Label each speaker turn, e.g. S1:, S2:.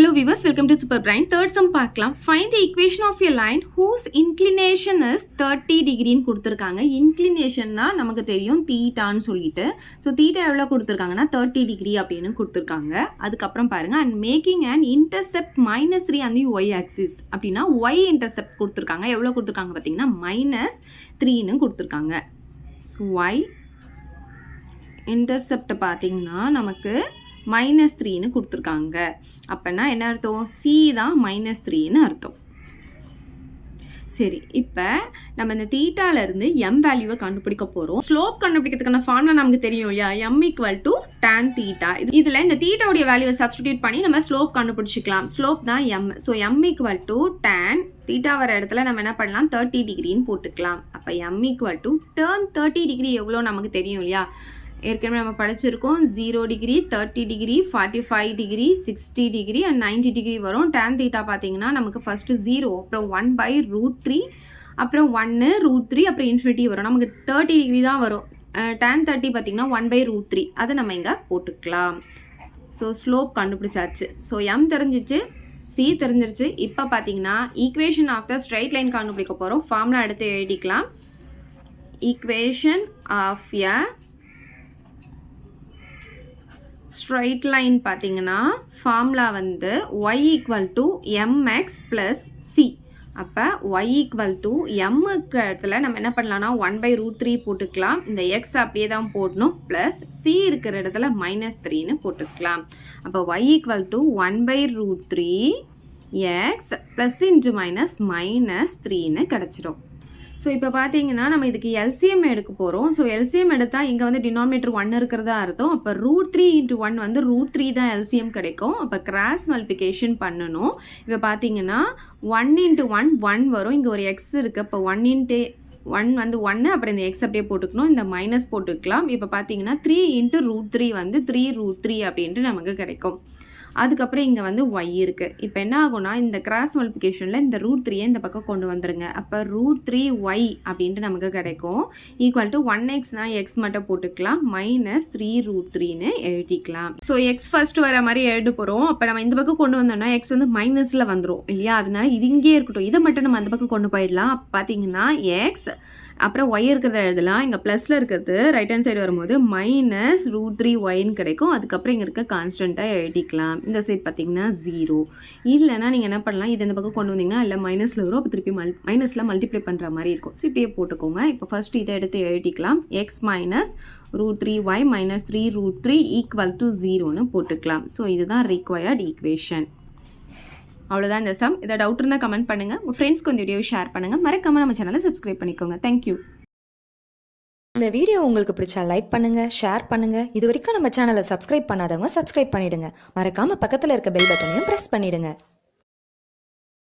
S1: Hello viewers, welcome to Super Brain. Third sum பார்க்கலாம். Find the equation of a line whose inclination is 30 degree ன்னு கொடுத்திருக்காங்க. Inclinationனா நமக்கு தெரியும் தீட்டான்னு சொல்லிட்டு. So தீட்டா எவ்வளவு கொடுத்திருக்காங்கன்னா 30 degree அப்படின்னு கொடுத்திருக்காங்க. அதுக்கப்புறம் பாருங்க and making an intercept -3 on the y axis. அப்படின்னா y intercept கொடுத்திருக்காங்க. எவ்வளவு கொடுத்திருக்காங்க பாத்தீங்கன்னா -3 ன்னு கொடுத்திருக்காங்க. y intercept பாத்தீங்கன்னா நமக்கு -3ன்னு கொடுத்துருக்காங்க. அப்பனா என்ன அர்த்தம்? C தான் -3ன்னு அர்த்தம். சரி, இப்போ நம்ம இந்த தீட்டால இருந்து m வேல்யூவை கண்டுபிடிக்க போறோம். ஸ்லோப் கண்டுபிடிக்கிறதுக்கான ஃபார்முலா நமக்கு தெரியும் இல்லையா? m = tan θ. இதுல இந்த தீட்டாவுடைய வேல்யூவை சப்ஸ்டிடியூட் பண்ணி நம்ம ஸ்லோப் கண்டுபிடிச்சிக்கலாம். ஸ்லோப் தான் m. ஸோ m = tan θ வர இடத்துல நம்ம என்ன பண்ணலாம்? 30 டிகிரின்னு போட்டுக்கலாம். அப்போ m = tan 30 டிகிரி எவ்வளோ நமக்கு தெரியும் இல்லையா? ஏற்கனவே நம்ம படிச்சிருக்கோம் 0 degree 30 degree 45 degree 60 degree and 90 degree வரும். tan θ பார்த்தீங்கன்னா நமக்கு ஃபர்ஸ்ட் 0 அப்புறம் 1/√3 அப்புறம் 1 √3 அப்புறம் இன்ஃபினிட்டி வரும். நமக்கு 30 டிகிரி தான் வரும். tan 30 பார்த்தீங்கன்னா 1/√3 அதை நம்ம இங்கே போட்டுக்கலாம். ஸோ ஸ்லோப் கண்டுபிடிச்சாச்சு. ஸோ m தெரிஞ்சிச்சு, c தெரிஞ்சிருச்சு. இப்போ பார்த்தீங்கன்னா equation of the straight line கண்டுபிடிக்க போகிறோம். ஃபார்முலா எடுத்து எழுதிக்கலாம். Equation of a straight line பார்த்தீங்கன்னா ஃபார்முலா வந்து y = mx + c. அப்போ y = m இடத்துல நம்ம என்ன பண்ணலாம்னா 1/√3 போட்டுக்கலாம். இந்த x அப்படியே தான் போடணும். ப்ளஸ் c இருக்கிற இடத்துல -3ன்னு போட்டுக்கலாம். அப்போ y = 1/√3 x ப்ளஸ் இன்ட்டு -3ன்னு கிடச்சிடும். ஸோ இப்போ பார்த்தீங்கன்னா நம்ம இதுக்கு எல்சிஎம் எடுக்க போகிறோம். ஸோ எல்சிஎம் எடுத்தால் இங்கே வந்து டினாமினேட்டர் 1 இருக்கிறதா அர்த்தம். அப்போ √3 × 1 வந்து √3 தான் எல்சிஎம் கிடைக்கும். அப்போ கிராஸ் மல்டிப்ளிகேஷன் பண்ணணும். இப்போ பார்த்தீங்கன்னா 1 × 1 1 வரும். இங்கே ஒரு எக்ஸ் இருக்குது. அப்போ 1 × 1 வந்து 1, அப்புறம் இந்த எக்ஸ் அப்படியே போட்டுக்கணும். இந்த மைனஸ் போட்டுக்கலாம். இப்போ பார்த்தீங்கன்னா 3 × √3 வந்து 3√3 அப்படின்ட்டு நமக்கு கிடைக்கும். அதுக்கப்புறம் இங்கே வந்து y இருக்குது. இப்போ என்ன ஆகும்னா இந்த கிராஸ் மல்டிப்ளிகேஷனில் இந்த √3 இந்த பக்கம் கொண்டு வந்துருங்க. அப்போ √3y அப்படின்ட்டு நமக்கு கிடைக்கும். = 1x x மட்டும் போட்டுக்கலாம். -3√3ன்னு எழுதிக்கலாம். ஸோ எக்ஸ் ஃபர்ஸ்ட் வர மாதிரி எழுத போகிறோம். அப்போ நம்ம இந்த பக்கம் கொண்டு வந்தோம்னா எக்ஸ் வந்து மைனஸில் வந்துடும் இல்லையா? அதனால இது இங்கே இருக்கட்டும். இதை மட்டும் நம்ம அந்த பக்கம் கொண்டு போயிடலாம். அப்போ பார்த்தீங்கன்னா எக்ஸ் அப்புறம் y இருக்கிறத எழுதலாம். இங்கே ப்ளஸில் இருக்கிறது ரைட் ஹேண்ட் சைடு வரும்போது -√3yன்னு கிடைக்கும். அதுக்கப்புறம் இங்கே இருக்க கான்ஸ்டண்ட்டாக எழுதிக்கலாம். இந்த சைடு பார்த்தீங்கன்னா 0. இல்லைன்னா நீங்கள் என்ன பண்ணலாம், இது இந்த பக்கம் கொண்டு வந்தீங்கன்னா இல்லை மைனஸில் வரும். அப்போ திருப்பி மைனஸில் மல்டிப்ளை பண்ணுற மாதிரி இருக்கும். ஸோ இப்படியே போட்டுக்கோங்க. இப்போ ஃபர்ஸ்ட் இதை எடுத்து எழுதிக்கலாம். x -√3y -3√3 = 0ன்னு போட்டுக்கலாம். ஸோ இதுதான் ரிக்வயர்ட் ஈக்குவேஷன். அவ்வளோதான் இந்த சம். இதை டவுட் இருந்தால் கமெண்ட் பண்ணுங்கள். உங்கள் ஃப்ரெண்ட்ஸ்க்கு இந்த வீடியோ ஷேர் பண்ணுங்கள். மறக்காம நம்ம சேனலை சப்ஸ்கிரைப் பண்ணிக்கோங்க. தேங்க்யூ.
S2: இந்த வீடியோ உங்களுக்கு பிடிச்சா லைக் பண்ணுங்க, ஷேர் பண்ணுங்க. இது வரைக்கும் நம்ம சேனலை சப்ஸ்கிரைப் பண்ணாதவங்க சப்ஸ்கிரைப் பண்ணிடுங்க. மறக்காம பக்கத்தில் இருக்க பெல் பட்டனையும் பிரஸ் பண்ணிடுங்க.